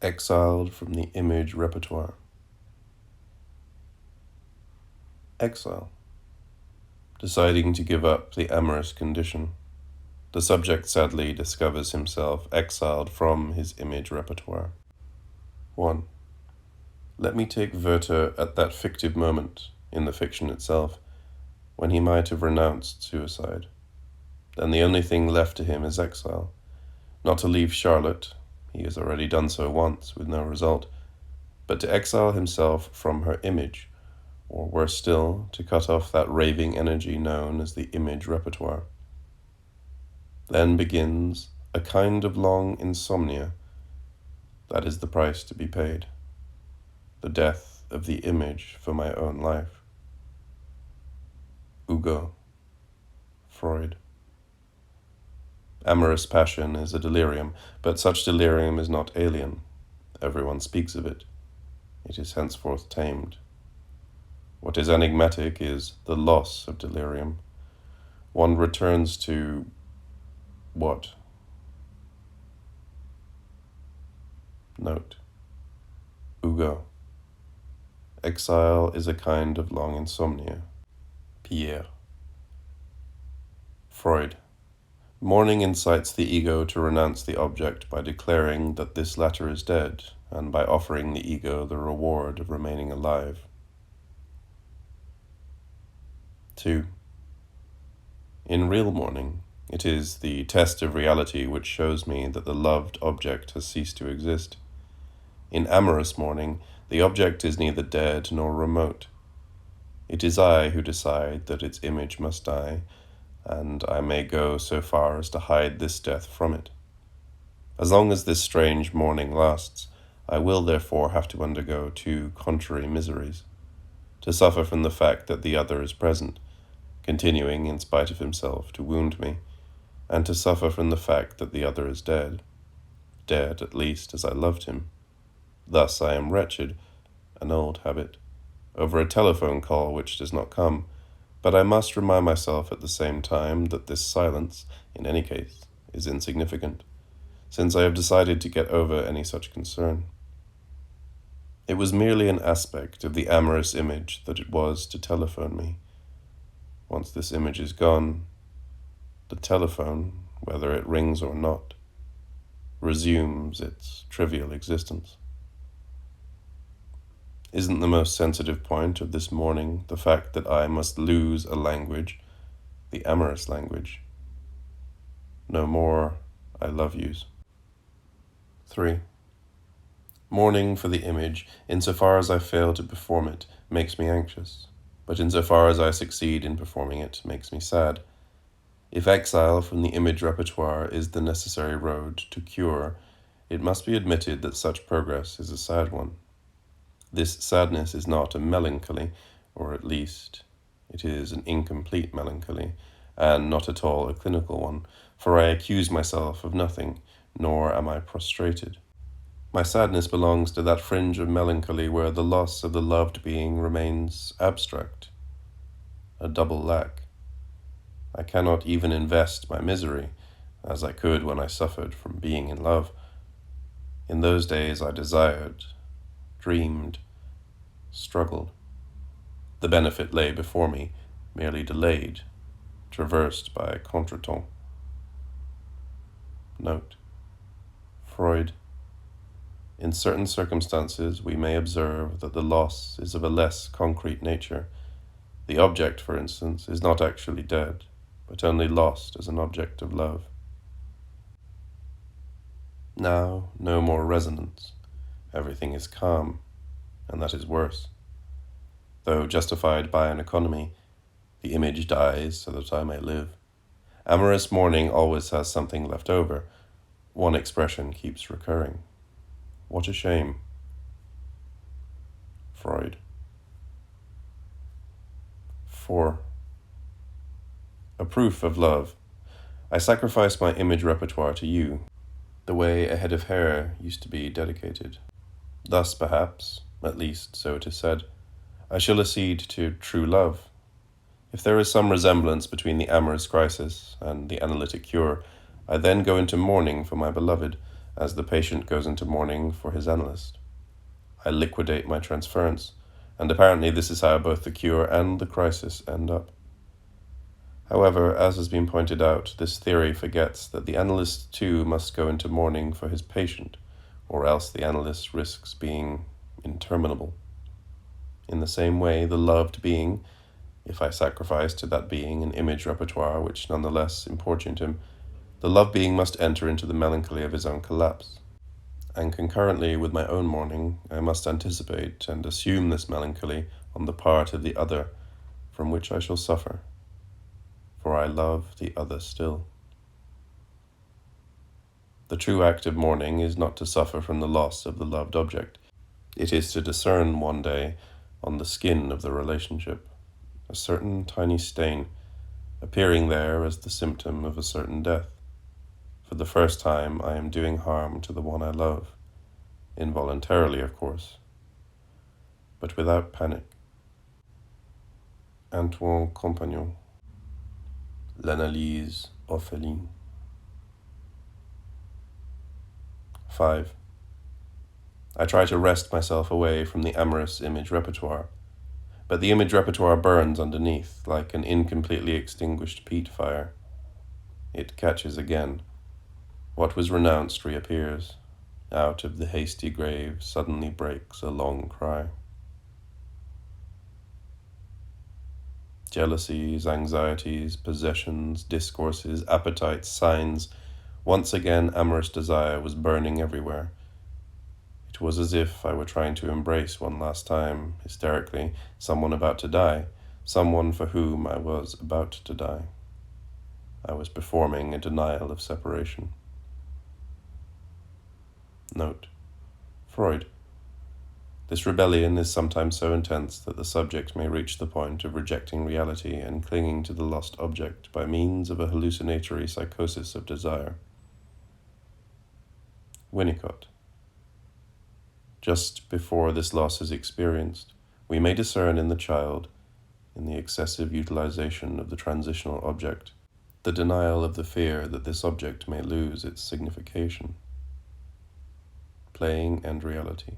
Exiled from the image repertoire. Exile. Deciding to give up the amorous condition, the subject sadly discovers himself exiled from his image repertoire. 1. Let me take Werther at that fictive moment, in the fiction itself, when he might have renounced suicide. Then the only thing left to him is exile. Not to leave Charlotte, he has already done so once with no result, but to exile himself from her image, or worse still, to cut off that raving energy known as the image repertoire. Then begins a kind of long insomnia. That is the price to be paid. The death of the image for my own life. Hugo. Freud. Amorous passion is a delirium, but such delirium is not alien. Everyone speaks of it. It is henceforth tamed. What is enigmatic is the loss of delirium. One returns to what? Note. Hugo. Exile is a kind of long insomnia. Pierre. Freud. Mourning incites the ego to renounce the object by declaring that this latter is dead, and by offering the ego the reward of remaining alive. 2. In real mourning, it is the test of reality which shows me that the loved object has ceased to exist. In amorous mourning, the object is neither dead nor remote. It is I who decide that its image must die, and I may go so far as to hide this death from it. As long as this strange mourning lasts, I will therefore have to undergo two contrary miseries: to suffer from the fact that the other is present, continuing in spite of himself to wound me, and to suffer from the fact that the other is dead, dead at least as I loved him. Thus I am wretched, an old habit, over a telephone call which does not come, but I must remind myself at the same time that this silence, in any case, is insignificant, since I have decided to get over any such concern. It was merely an aspect of the amorous image that it was to telephone me. Once this image is gone, the telephone, whether it rings or not, resumes its trivial existence. Isn't the most sensitive point of this mourning the fact that I must lose a language, the amorous language? No more I love yous. 3. Mourning for the image, insofar as I fail to perform it, makes me anxious, but insofar as I succeed in performing it, makes me sad. If exile from the image repertoire is the necessary road to cure, it must be admitted that such progress is a sad one. This sadness is not a melancholy, or at least it is an incomplete melancholy, and not at all a clinical one, for I accuse myself of nothing, nor am I prostrated. My sadness belongs to that fringe of melancholy where the loss of the loved being remains abstract, a double lack. I cannot even invest my misery, as I could when I suffered from being in love. In those days I desired, dreamed, struggled. The benefit lay before me, merely delayed, traversed by contretemps. Note. Freud. In certain circumstances we may observe that the loss is of a less concrete nature. The object, for instance, is not actually dead, but only lost as an object of love. Now, no more resonance. Everything is calm, and that is worse. Though justified by an economy, the image dies so that I may live. Amorous mourning always has something left over. One expression keeps recurring. What a shame. Freud. 4. A proof of love. I sacrifice my image repertoire to you, the way a head of hair used to be dedicated. Thus, perhaps, at least so it is said, I shall accede to true love. If there is some resemblance between the amorous crisis and the analytic cure, I then go into mourning for my beloved, as the patient goes into mourning for his analyst. I liquidate my transference, and apparently this is how both the cure and the crisis end up. However, as has been pointed out, this theory forgets that the analyst too must go into mourning for his patient, or else the analyst risks being interminable. In the same way, the loved being, if I sacrifice to that being an image repertoire which nonetheless importuned him, the loved being must enter into the melancholy of his own collapse. And concurrently with my own mourning, I must anticipate and assume this melancholy on the part of the other, from which I shall suffer, for I love the other still. The true act of mourning is not to suffer from the loss of the loved object. It is to discern one day, on the skin of the relationship, a certain tiny stain, appearing there as the symptom of a certain death. For the first time, I am doing harm to the one I love, involuntarily, of course, but without panic. Antoine Compagnon, L'Analyse Orpheline. 5. I try to wrest myself away from the amorous image repertoire, but the image repertoire burns underneath like an incompletely extinguished peat fire. It catches again. What was renounced reappears. Out of the hasty grave suddenly breaks a long cry. Jealousies, anxieties, possessions, discourses, appetites, signs. Once again, amorous desire was burning everywhere. It was as if I were trying to embrace one last time, hysterically, someone about to die, someone for whom I was about to die. I was performing a denial of separation. Note: Freud. This rebellion is sometimes so intense that the subject may reach the point of rejecting reality and clinging to the lost object by means of a hallucinatory psychosis of desire. Winnicott. Just before this loss is experienced, we may discern in the child, in the excessive utilization of the transitional object, the denial of the fear that this object may lose its signification. Playing and reality.